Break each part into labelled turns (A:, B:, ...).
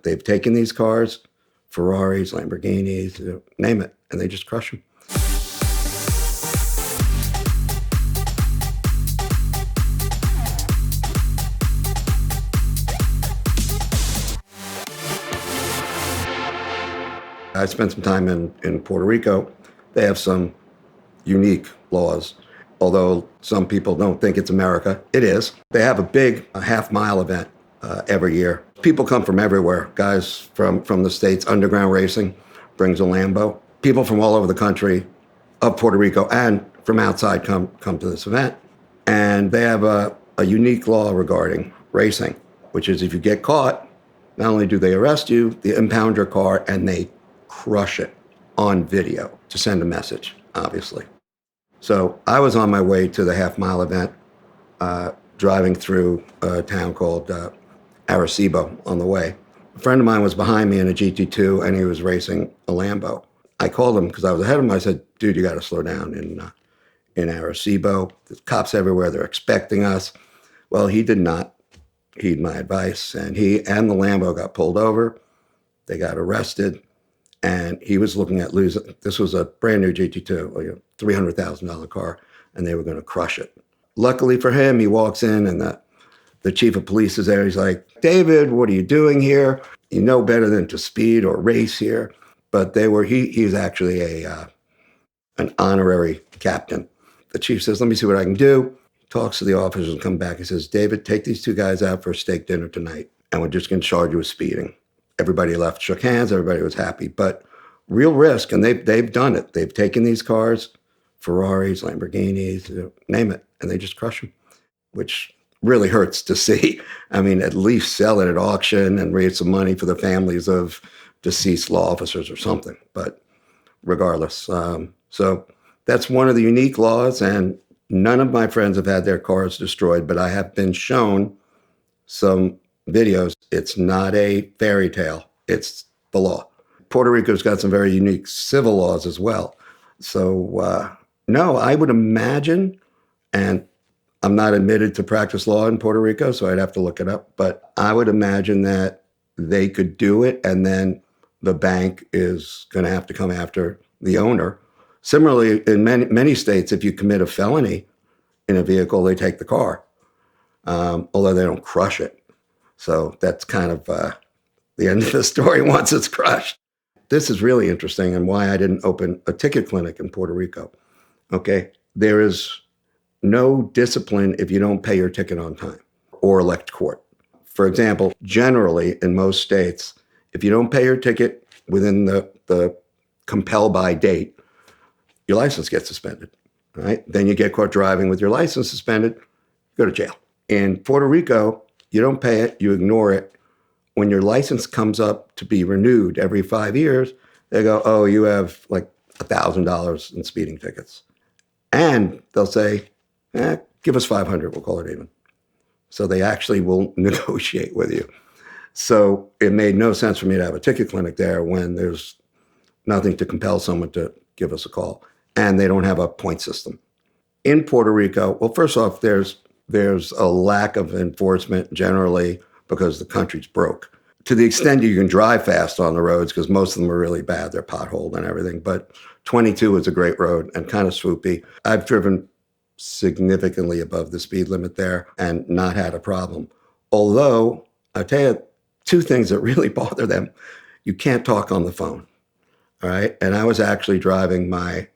A: They've taken these cars, Ferraris, Lamborghinis, name it, and they just crush them. I spent some time in Puerto Rico. They have some unique laws, although some people don't think it's America. It is. They have a half-mile event every year. People come from everywhere. Guys from the States, underground racing brings a Lambo. People from all over the country of Puerto Rico and from outside come to this event. And they have a unique law regarding racing, which is if you get caught, not only do they arrest you, they impound your car and they crush it on video to send a message, obviously. So I was on my way to the half-mile event, driving through a town called Arecibo on the way. A friend of mine was behind me in a GT2, and he was racing a Lambo. I called him because I was ahead of him. I said, dude, you got to slow down in Arecibo. There's cops everywhere. They're expecting us. Well, he did not heed my advice, and he and the Lambo got pulled over. They got arrested. And he was looking at losing. This was a brand new GT2, like a $300,000 car, and they were going to crush it. Luckily for him, he walks in, and the chief of police is there. He's like, David, what are you doing here? You know better than to speed or race here. But he's actually an honorary captain. The chief says, let me see what I can do. Talks to the officers and come back. He says, David, take these two guys out for a steak dinner tonight, and we're just going to charge you with speeding. Everybody left, shook hands, everybody was happy. But real risk, and they've done it. They've taken these cars, Ferraris, Lamborghinis, name it, and they just crush them, which really hurts to see. I mean, at least sell it at auction and raise some money for the families of deceased law officers or something. But regardless, so that's one of the unique laws, and none of my friends have had their cars destroyed, but I have been shown some videos. It's not a fairy tale. It's the law. Puerto Rico's got some very unique civil laws as well. So, no, I would imagine, and I'm not admitted to practice law in Puerto Rico, so I'd have to look it up, but I would imagine that they could do it, and then the bank is going to have to come after the owner. Similarly, in many states, if you commit a felony in a vehicle, they take the car, although they don't crush it. So that's kind of the end of the story once it's crushed. This is really interesting and why I didn't open a ticket clinic in Puerto Rico. Okay, there is no discipline if you don't pay your ticket on time or elect court. For example, generally in most states, if you don't pay your ticket within the compel by date, your license gets suspended, right? Then you get caught driving with your license suspended, go to jail. In Puerto Rico, you don't pay it, you ignore it. When your license comes up to be renewed every 5 years, they go, oh, you have like $1,000 in speeding tickets. And they'll say, give us 500, we'll call it even. So they actually will negotiate with you. So it made no sense for me to have a ticket clinic there when there's nothing to compel someone to give us a call. And they don't have a point system. In Puerto Rico, well, first off, there's a lack of enforcement generally because the country's broke. To the extent you can drive fast on the roads, because most of them are really bad, they're potholed and everything. But 22 is a great road and kind of swoopy. I've driven significantly above the speed limit there and not had a problem. Although, I'll tell you, two things that really bother them. You can't talk on the phone, all right? And I was actually driving I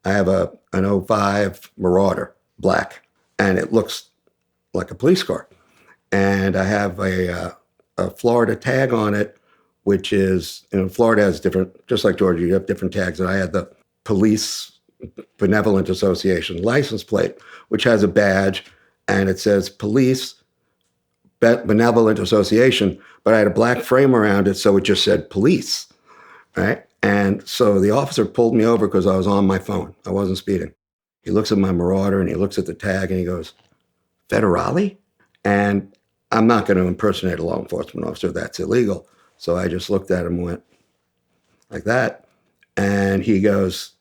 A: have an '05 Marauder, black, and it looks like a police car. And I have a Florida tag on it, which is, Florida has different, just like Georgia, you have different tags. And I had the Police Benevolent Association license plate, which has a badge, and it says Police Benevolent Association, but I had a black frame around it, so it just said police, right? And so the officer pulled me over because I was on my phone. I wasn't speeding. He looks at my Marauder, and he looks at the tag, and he goes, Federale? And I'm not going to impersonate a law enforcement officer. That's illegal. So I just looked at him and went like that. And he goes,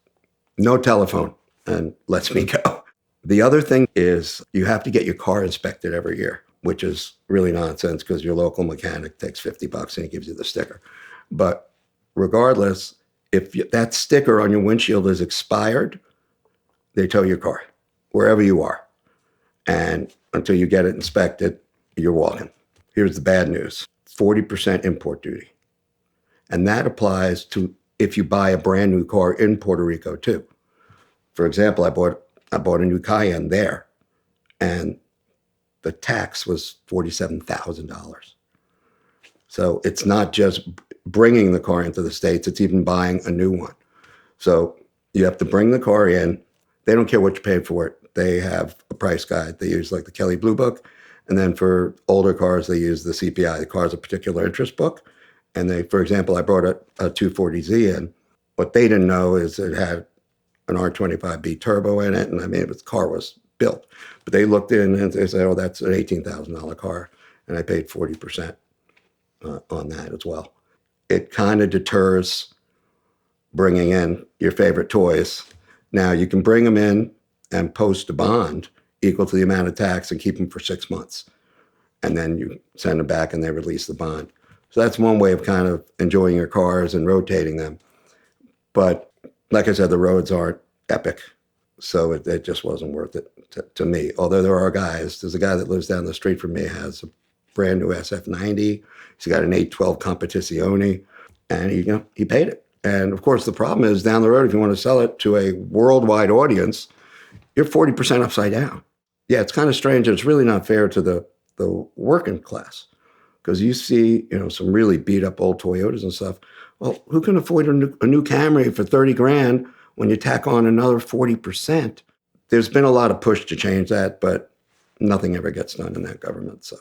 A: no telephone, and lets me go. The other thing is you have to get your car inspected every year. which is really nonsense because your local mechanic takes $50 and he gives you the sticker. But regardless, if that sticker on your windshield is expired, they tow your car wherever you are. And until you get it inspected, you're walking. Here's the bad news: 40% import duty. And that applies to if you buy a brand new car in Puerto Rico too. For example, I bought a new Cayenne there, and the tax was $47,000. So it's not just bringing the car into the States, it's even buying a new one. So you have to bring the car in. They don't care what you paid for it. They have a price guide. They use like the Kelley Blue Book. And then for older cars, they use the CPI, the Cars of Particular Interest Book. And they, for example, I brought a 240Z in. What they didn't know is it had an R25B turbo in it. And I mean, the car was built. But they looked in and they said, oh, that's an $18,000 car. And I paid 40% on that as well. It kind of deters bringing in your favorite toys. Now, you can bring them in and post a bond equal to the amount of tax and keep them for 6 months. And then you send them back and they release the bond. So that's one way of kind of enjoying your cars and rotating them. But like I said, the roads aren't epic. So it just wasn't worth it to me. Although there are guys, there's a guy that lives down the street from me, has a brand new SF90. He's got an 812 Competizione, and he paid it. And of course, the problem is down the road, if you want to sell it to a worldwide audience, you're 40% upside down. Yeah, it's kind of strange. And it's really not fair to the working class, because you see, some really beat up old Toyotas and stuff. Well, who can afford a new Camry for 30 grand when you tack on another 40%? There's been a lot of push to change that, but nothing ever gets done in that government. So.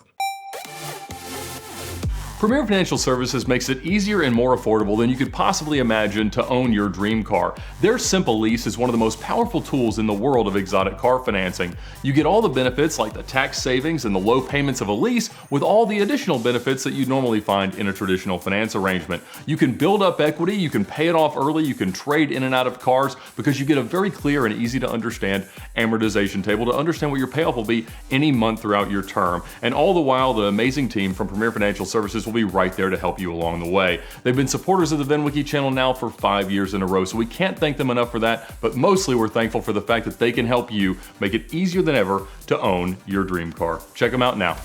B: Premier Financial Services makes it easier and more affordable than you could possibly imagine to own your dream car. Their Simple Lease is one of the most powerful tools in the world of exotic car financing. You get all the benefits like the tax savings and the low payments of a lease with all the additional benefits that you normally find in a traditional finance arrangement. You can build up equity, you can pay it off early, you can trade in and out of cars because you get a very clear and easy to understand amortization table to understand what your payoff will be any month throughout your term. And all the while, the amazing team from Premier Financial Services will be right there to help you along the way. They've been supporters of the VinWiki channel now for 5 years in a row, so we can't thank them enough for that, but mostly we're thankful for the fact that they can help you make it easier than ever to own your dream car. Check them out now.